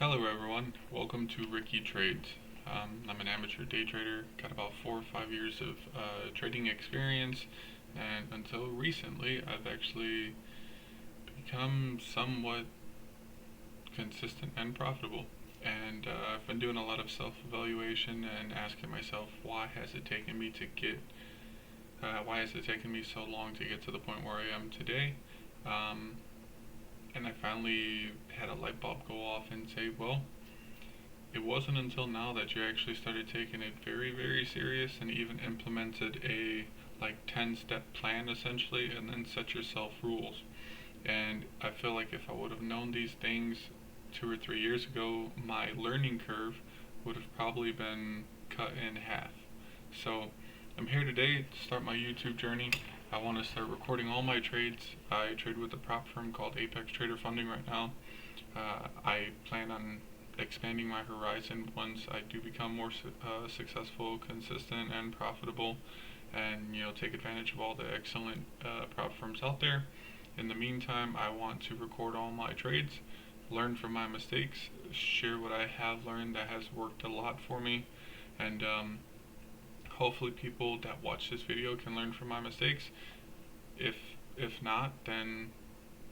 Hello everyone, welcome to Ricky Trades. I'm an amateur day trader, got about 4 or 5 years of trading experience, and until recently I've actually become somewhat consistent and profitable. And I've been doing a lot of self-evaluation and asking myself, why has it taken me so long to get to the point where I am today? Um, and I finally had a light bulb go off and say, well, it wasn't until now that you actually started taking it very, very serious and even implemented a 10-step plan essentially, and then set yourself rules. And I feel like if I would have known these things 2 or 3 years ago, my learning curve would have probably been cut in half. So I'm here today to start my YouTube journey. I want to start recording all my trades. I trade with a prop firm called Apex Trader Funding right now. I plan on expanding my horizon once I do become more successful, consistent, and profitable, and take advantage of all the excellent prop firms out there. In the meantime, I want to record all my trades, learn from my mistakes, share what I have learned that has worked a lot for me, and hopefully people that watch this video can learn from my mistakes. If if not, then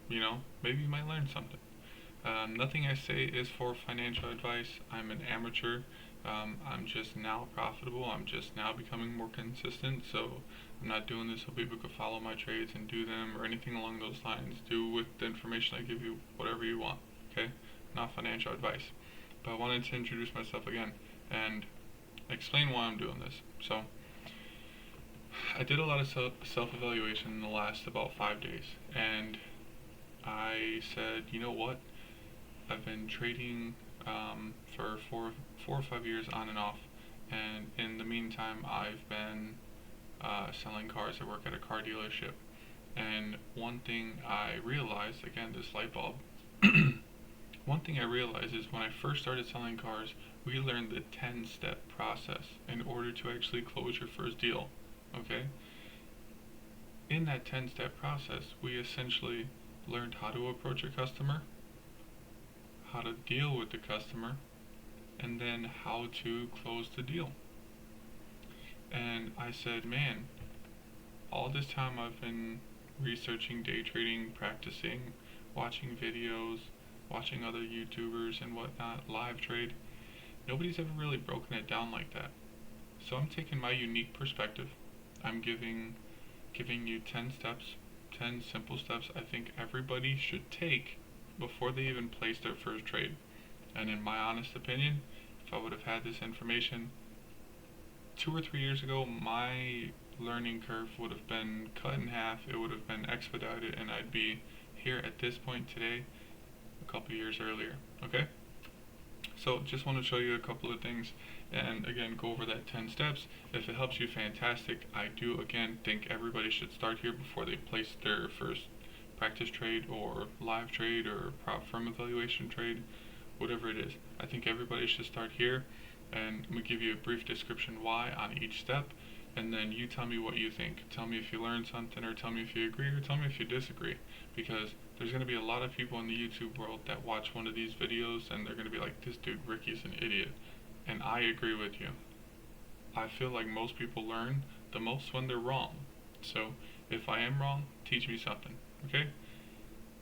maybe you might learn something. Nothing I say is for financial advice. I'm an amateur. I'm just now profitable. I'm just now becoming more consistent. So I'm not doing this so people could follow my trades and do them or anything along those lines. Do with the information I give you whatever you want. Okay? Not financial advice. But I wanted to introduce myself again and explain why I'm doing this. So I did a lot of self-evaluation in the last about 5 days, and I said, you know what? I've been trading for four or 5 years on and off, and in the meantime, I've been selling cars. I work at a car dealership, and one thing I realized, again, this light bulb. One thing I realized is when I first started selling cars, we learned the 10-step process in order to actually close your first deal. Okay? In that 10-step process, we essentially learned how to approach a customer, how to deal with the customer, and then how to close the deal. And I said, man, all this time I've been researching day trading, practicing, watching videos, watching other YouTubers and whatnot, live trade. Nobody's ever really broken it down like that. So I'm taking my unique perspective. I'm giving you 10 steps, 10 simple steps I think everybody should take before they even place their first trade. And in my honest opinion, if I would have had this information 2 or 3 years ago, my learning curve would have been cut in half. It would have been expedited, and I'd be here at this point today a couple years earlier. Okay? So just want to show you a couple of things, and again, go over that 10 steps. If it helps you, fantastic. I do, again, think everybody should start here before they place their first practice trade or live trade or prop firm evaluation trade, whatever it is. I think everybody should start here, and I'm going to give you a brief description why on each step, and then you tell me what you think. Tell me if you learned something, or tell me if you agree, or tell me if you disagree, because there's going to be a lot of people in the YouTube world that watch one of these videos and they're going to be like, this dude Ricky's an idiot. And I agree with you. I feel like most people learn the most when they're wrong. So if I am wrong, teach me something. Okay?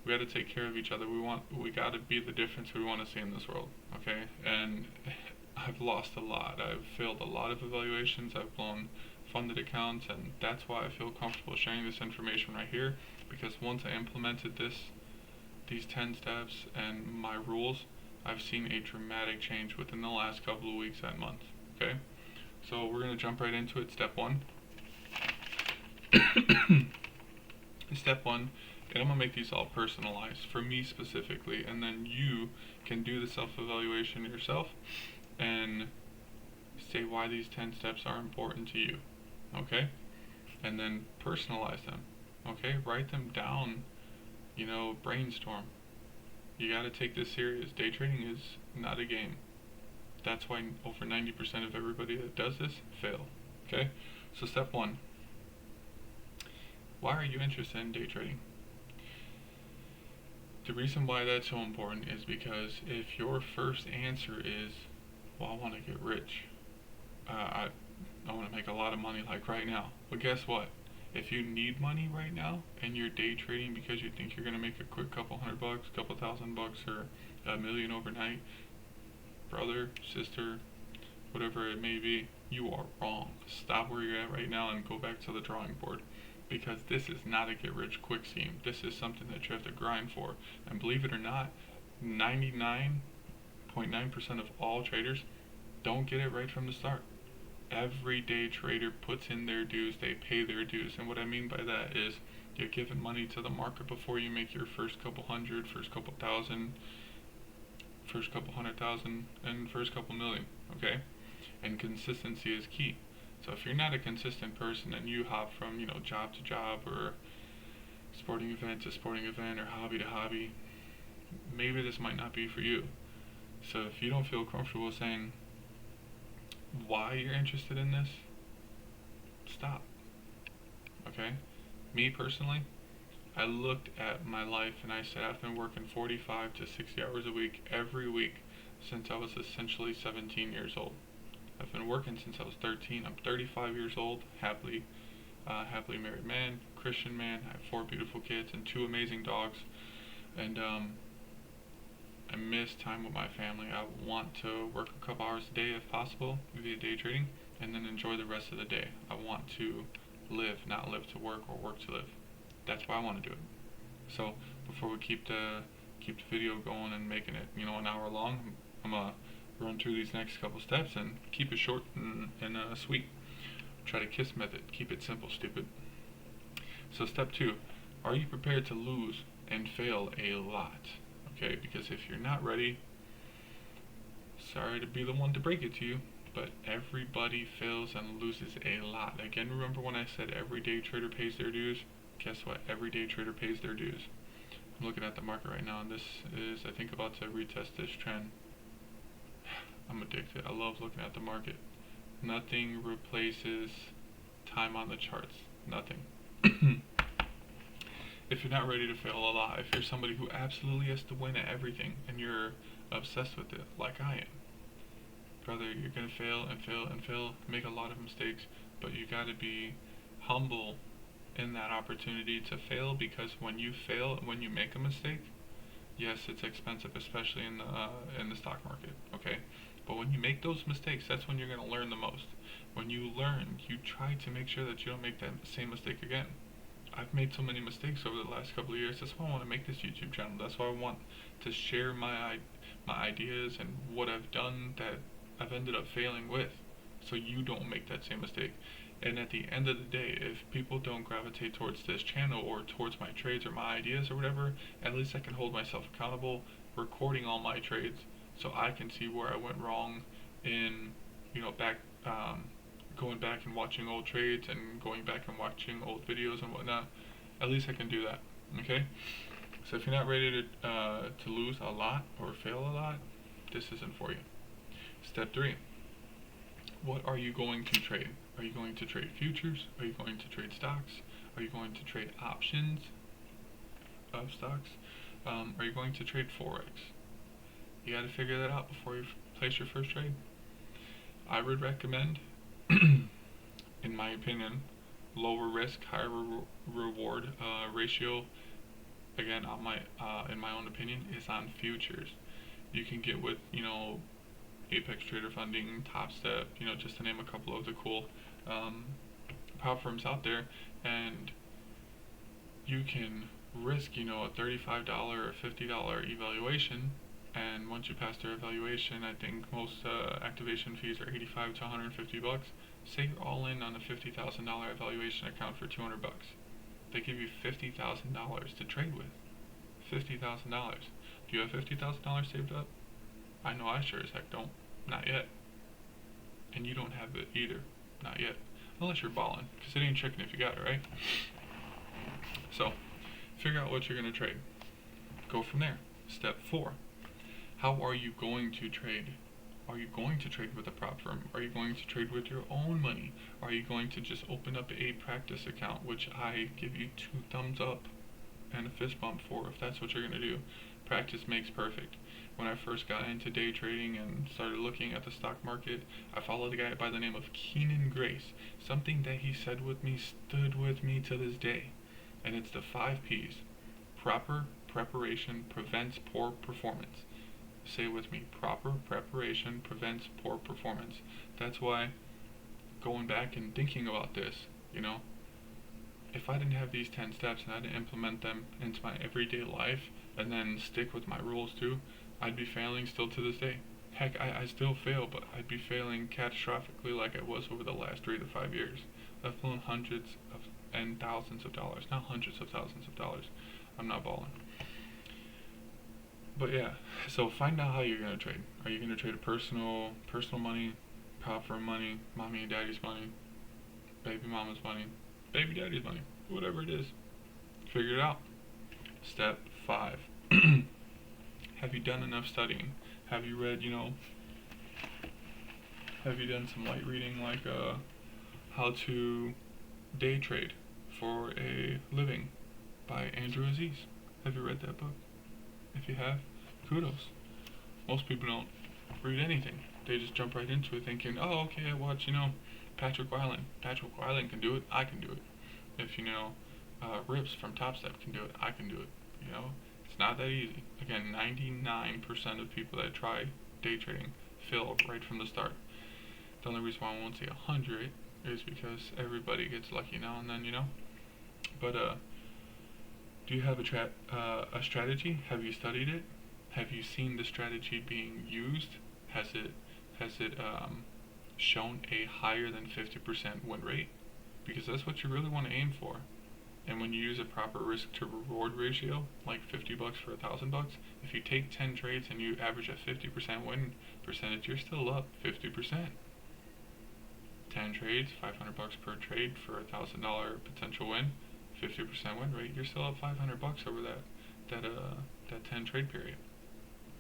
We got to take care of each other. We got to be the difference we want to see in this world. Okay? And I've lost a lot. I've failed a lot of evaluations. I've blown funded accounts, and that's why I feel comfortable sharing this information right here, because once I implemented these 10 steps and my rules, I've seen a dramatic change within the last couple of weeks and months. Okay? So we're going to jump right into it. Step one. Step one, and I'm going to make these all personalized for me specifically, and then you can do the self-evaluation yourself and say why these 10 steps are important to you. Okay? And then personalize them. Okay? Write them down. Brainstorm. You got to take this serious. Day trading is not a game. That's why over 90% of everybody that does this fail. Okay? So step one. Why are you interested in day trading? The reason why that's so important is because if your first answer is, well, I want to get rich, I want to make a lot of money like right now. But guess what? If you need money right now and you're day trading because you think you're going to make a quick couple $100, couple $1,000, or $1 million overnight, brother, sister, whatever it may be, you are wrong. Stop where you're at right now and go back to the drawing board. Because this is not a get rich quick scheme. This is something that you have to grind for. And believe it or not, 99.9% of all traders don't get it right from the start. Every day trader puts in their dues, they pay their dues. And what I mean by that is you're giving money to the market before you make your first couple hundred, first couple thousand, first couple 100,000, and first couple million, okay? And consistency is key. So if you're not a consistent person and you hop from, job to job, or sporting event to sporting event, or hobby to hobby, maybe this might not be for you. So if you don't feel comfortable saying why you're interested in this, stop. Okay? Me personally, I looked at my life and I said I've been working 45 to 60 hours a week every week since I was essentially 17 years old. I've been working since I was 13. I'm 35 years old, happily married man, Christian man. I have 4 beautiful kids and 2 amazing dogs. And I miss time with my family. I want to work a couple hours a day if possible via day trading, and then enjoy the rest of the day. I want to live, not live to work or work to live. That's why I want to do it. So before we keep the video going and making it, an hour long, I'm gonna run through these next couple steps and keep it short and sweet. Try to KISS method. Keep it simple, stupid. So step 2, are you prepared to lose and fail a lot? Okay, because if you're not ready, sorry to be the one to break it to you, but everybody fails and loses a lot. Again, remember when I said every day trader pays their dues? Guess what? Every day trader pays their dues. I'm looking at the market right now, and this is, I think, about to retest this trend. I'm addicted. I love looking at the market. Nothing replaces time on the charts. Nothing. If you're not ready to fail a lot, if you're somebody who absolutely has to win at everything and you're obsessed with it, like I am, brother, you're going to fail and fail and fail, make a lot of mistakes, but you got to be humble in that opportunity to fail, because when you fail, when you make a mistake, yes, it's expensive, especially in the stock market, okay? But when you make those mistakes, that's when you're going to learn the most. When you learn, you try to make sure that you don't make that same mistake again. I've made so many mistakes over the last couple of years. That's why I want to make this YouTube channel. That's why I want to share my ideas and what I've done that I've ended up failing with, so you don't make that same mistake. And at the end of the day, if people don't gravitate towards this channel or towards my trades or my ideas or whatever, at least I can hold myself accountable, recording all my trades, so I can see where I went wrong in, going back and watching old trades and going back and watching old videos and whatnot. At least I can do that. Okay? So if you're not ready to lose a lot or fail a lot, this isn't for you. Step 3. What are you going to trade? Are you going to trade futures? Are you going to trade stocks? Are you going to trade options of stocks? Are you going to trade Forex? You got to figure that out before you place your first trade. I would recommend, in my opinion, lower risk, higher reward ratio. Again, in my own opinion, is on futures. You can get with Apex Trader Funding, Top Step, just to name a couple of the cool platforms out there, and you can risk a $35 or $50 evaluation. And once you pass their evaluation, I think most activation fees are 85 to 150 bucks. Say you're all in on a $50,000 evaluation account for 200 bucks. They give you $50,000 to trade with. $50,000. Do you have $50,000 saved up? I know I sure as heck don't. Not yet. And you don't have it either. Not yet. Unless you're balling, because it ain't chicken if you got it, right? So, figure out what you're going to trade. Go from there. Step 4. How are you going to trade? Are you going to trade with a prop firm? Are you going to trade with your own money? Are you going to just open up a practice account, which I give you 2 thumbs up and a fist bump for if that's what you're going to do? Practice makes perfect. When I first got into day trading and started looking at the stock market, I followed a guy by the name of Keenan Grace. Something that he said with me stood with me to this day, and it's the 5 P's. Proper preparation prevents poor performance. Say it with me. Proper preparation prevents poor performance. That's why, going back and thinking about this, if I didn't have these 10 steps and I didn't implement them into my everyday life and then stick with my rules too, I'd be failing still to this day. Heck, I still fail, but I'd be failing catastrophically like I was over the last 3 to 5 years. I've blown hundreds of and thousands of dollars, not hundreds of thousands of dollars. I'm not balling. But yeah, so find out how you're gonna trade. Are you gonna trade a personal money, proper money, mommy and daddy's money, baby mama's money, baby daddy's money, whatever it is? Figure it out. Step 5. Have you done enough studying? Have you read, have you done some light reading like How to Day Trade for a Living by Andrew Aziz? Have you read that book? If you have, kudos. Most people don't read anything. They just jump right into it thinking, oh, okay, I watch, Patrick Weiland. Patrick Weiland can do it, I can do it. If Rips from Top Step can do it, I can do it. It's not that easy. Again, 99% of people that try day trading fail right from the start. The only reason why I won't say 100 is because everybody gets lucky now and then, But do you have a strategy? Have you studied it? Have you seen the strategy being used? Has it shown a higher than 50% win rate? Because that's what you really want to aim for. And when you use a proper risk to reward ratio, like $50 for $1,000, if you take 10 trades and you average a 50% win percentage, you're still up 50%. 10 trades, $500 per trade for $1,000 potential win, 50% win rate, you're still up $500 over that 10 trade period.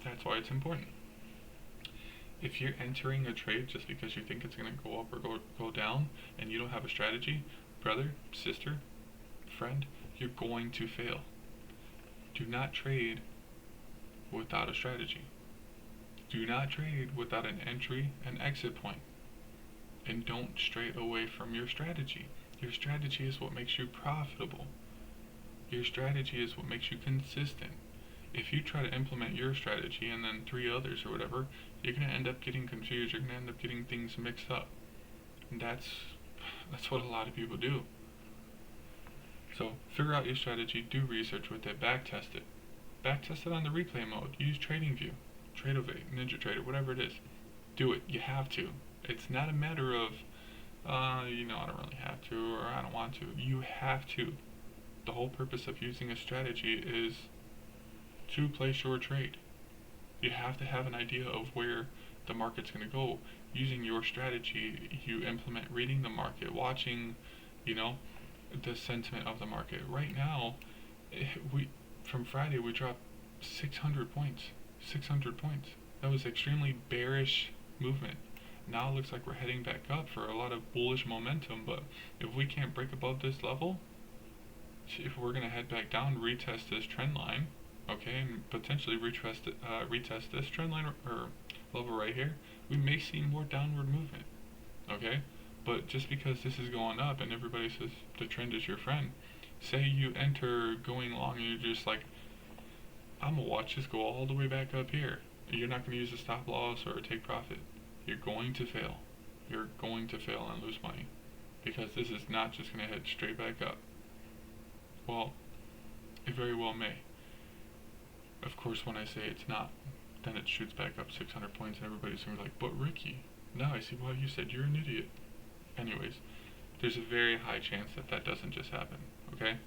That's why it's important. If you're entering a trade just because you think it's going to go up or go down and you don't have a strategy, brother, sister, friend, you're going to fail. Do not trade without a strategy. Do not trade without an entry and exit point. And don't stray away from your strategy. Your strategy is what makes you profitable. Your strategy is what makes you consistent. If you try to implement your strategy and then 3 others or whatever, you're going to end up getting confused. You're going to end up getting things mixed up. And that's what a lot of people do. So figure out your strategy, do research with it, backtest it. Backtest it on the replay mode. Use TradingView, Tradovate, NinjaTrader, whatever it is. Do it. You have to. It's not a matter of, I don't really have to or I don't want to. You have to. The whole purpose of using a strategy is to place your trade. You have to have an idea of where the market's going to go. Using your strategy, you implement reading the market, watching, the sentiment of the market. Right now, from Friday we dropped 600 points. 600 points. That was extremely bearish movement. Now it looks like we're heading back up for a lot of bullish momentum, but if we can't break above this level, if we're going to head back down, retest this trend line, okay, and potentially retest this trend line or level right here, we may see more downward movement, okay? But just because this is going up and everybody says the trend is your friend, say you enter going long and you're just like, I'm going to watch this go all the way back up here. You're not going to use a stop loss or take profit. You're going to fail. You're going to fail and lose money. Because this is not just going to head straight back up. Well, it very well may. Of course, when I say it's not, then it shoots back up 600 points and everybody's going to be like, but Ricky, now I see why you said you're an idiot. Anyways, there's a very high chance that doesn't just happen, okay?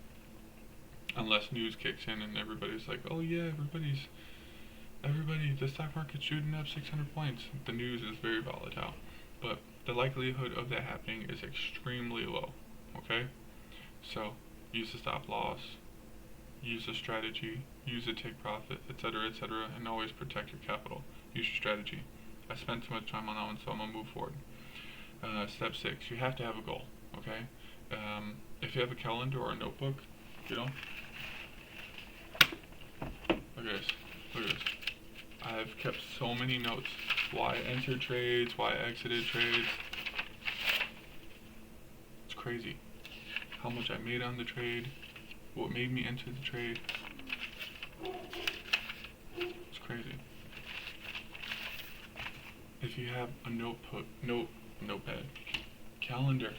Unless news kicks in and everybody's like, oh yeah, the stock market's shooting up 600 points. The news is very volatile, but the likelihood of that happening is extremely low, okay? So, use a stop loss, use a strategy, use a take profit, etc., and always protect your capital. Use your strategy. I spent too much time on that one, so I'm going to move forward. Step 6, you have to have a goal, okay? If you have a calendar or a notebook, look at this. Look at this. I've kept so many notes. Why I entered trades, why I exited trades. It's crazy. How much I made on the trade, what made me enter the trade. It's crazy. If you have a notepad, calendar.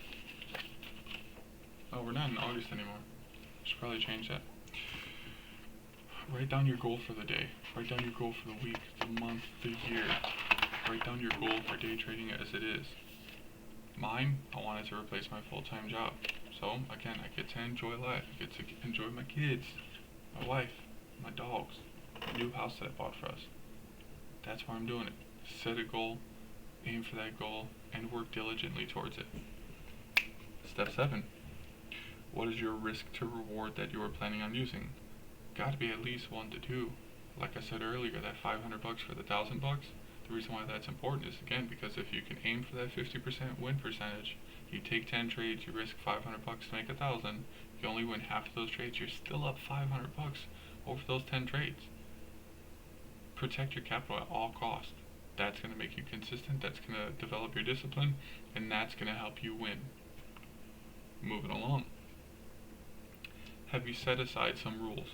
Oh, we're not in August anymore. Should probably change that. Write down your goal for the day. Write down your goal for the week, the month, the year. Write down your goal for day trading as it is. Mine, I wanted to replace my full-time job. So, again, I get to enjoy life. I get to enjoy my kids, my wife, my dogs, the new house that I bought for us. That's why I'm doing it. Set a goal, aim for that goal, and work diligently towards it. Step 7. What is your risk to reward that you are planning on using? Got to be at least 1 to 2. Like I said earlier, that $500 for the $1,000. The reason why that's important is, again, because if you can aim for that 50% win percentage, you take 10 trades, you risk $500 to make 1,000. You only win half of those trades, you're still up $500 over those 10 trades. Protect your capital at all costs. That's going to make you consistent, that's going to develop your discipline, and that's going to help you win. Moving along. Have you set aside some rules?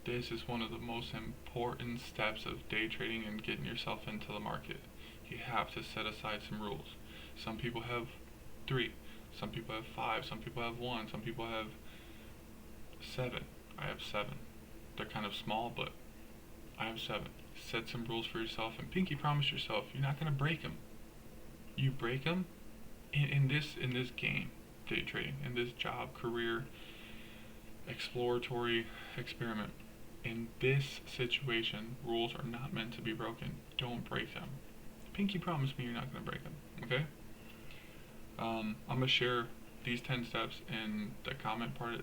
This is one of the most important steps of day trading and getting yourself into the market. You have to set aside some rules. Some people have 3, some people have 5, some people have 1, some people have 7. I have 7. They're kind of small, but I have 7. Set some rules for yourself, and pinky promise yourself you're not going to break them. You break them in this game, day trading, in this job, career, exploratory experiment. In this situation, rules are not meant to be broken. Don't break them. Pinky promise me you're not going to break them, okay? I'm going to share these 10 steps in the comment part,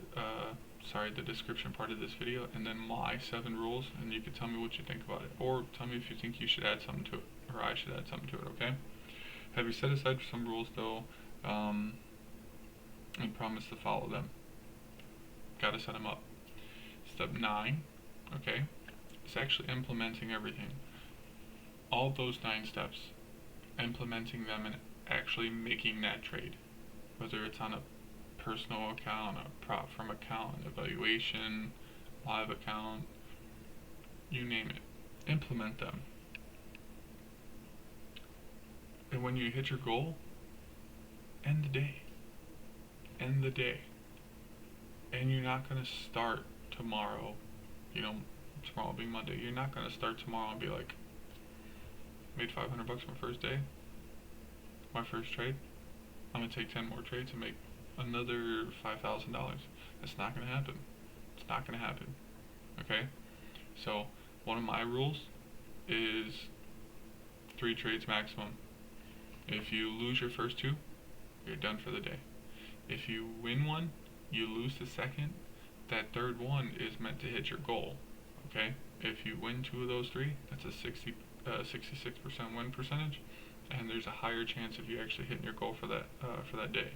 the description part of this video, and then my 7 rules, and you can tell me what you think about it, or tell me if you think you should add something to it, or I should add something to it, okay? Have you set aside some rules, though, and promise to follow them? Gotta set them up. Step 9, okay, is actually implementing everything. All those 9 steps, implementing them and actually making that trade, whether it's on a personal account, a prop firm account, evaluation, live account, you name it. Implement them. And when you hit your goal, end the day. End the day. And you're not going to start tomorrow, tomorrow being Monday, you're not going to start tomorrow and be like, made $500 my first day, my first trade, I'm going to take 10 more trades and make another $5,000. That's not going to happen. It's not going to happen. Okay? So, one of my rules is 3 trades maximum. If you lose your first 2, you're done for the day. If you win one, you lose the second, that third one is meant to hit your goal. Okay? If you win 2 of those 3, that's a 66% win percentage, and there's a higher chance of you actually hitting your goal for that day.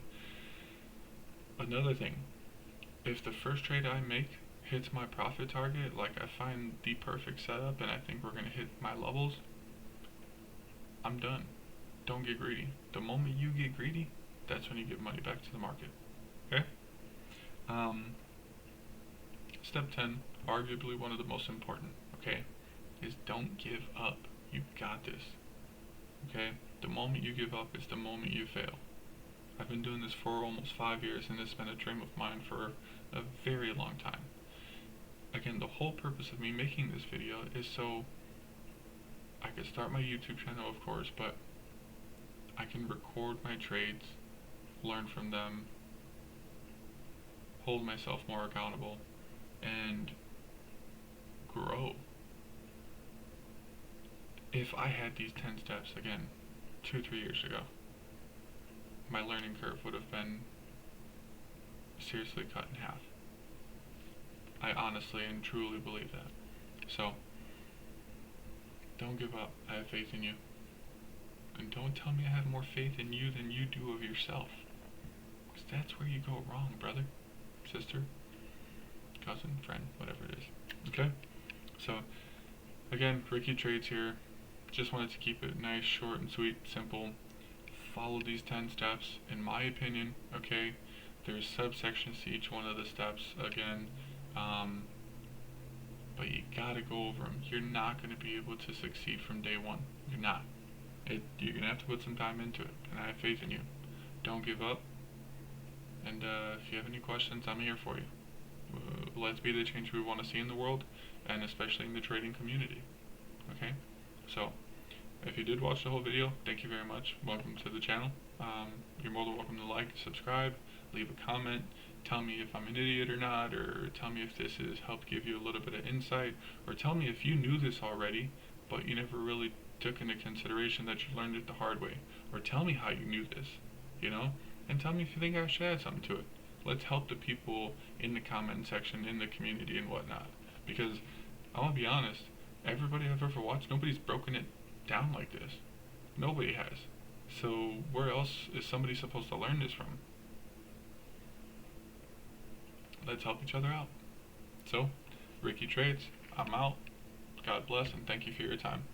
Another thing, if the first trade I make hits my profit target, like I find the perfect setup and I think we're going to hit my levels, I'm done. Don't get greedy. The moment you get greedy, that's when you give money back to the market. Okay? Step 10, arguably one of the most important, okay, is don't give up. You got this. Okay? The moment you give up is the moment you fail. I've been doing this for almost 5 years, and it's been a dream of mine for a very long time. Again, the whole purpose of me making this video is so I could start my YouTube channel, of course, but I can record my trades, learn from them, hold myself more accountable, and grow. If I had these 10 steps, again, 2-3 years ago, my learning curve would have been seriously cut in half. I honestly and truly believe that. So, don't give up. I have faith in you. And don't tell me I have more faith in you than you do of yourself. Because that's where you go wrong, brother, sister, cousin, friend, whatever it is. Okay? So, Again, Ricky Trades here. Just wanted to keep it nice, short, and sweet, simple. Follow these 10 steps, in my opinion, okay? There's subsections to each one of the steps, again, um, but you gotta go over them. You're not gonna be able to succeed from day one. You're not. You're gonna have to put some time into it, and I have faith in you. Don't give up, and if you have any questions, I'm here for you. Let's be the change we want to see in the world, and especially in the trading community. Okay? So, if you did watch the whole video, thank you very much. Welcome to the channel. You're more than welcome to like, subscribe, leave a comment, tell me if I'm an idiot or not, or tell me if this has helped give you a little bit of insight, or tell me if you knew this already, but you never really took into consideration that you learned it the hard way, or tell me how you knew this, you know, and tell me if you think I should add something to it. Let's help the people in the comment section, in the community, and whatnot, because I want to be honest, everybody I've ever watched, nobody's broken it down like this. Nobody has. So where else is somebody supposed to learn this from? Let's help each other out. So, Ricky Trades, I'm out. God bless, and thank you for your time.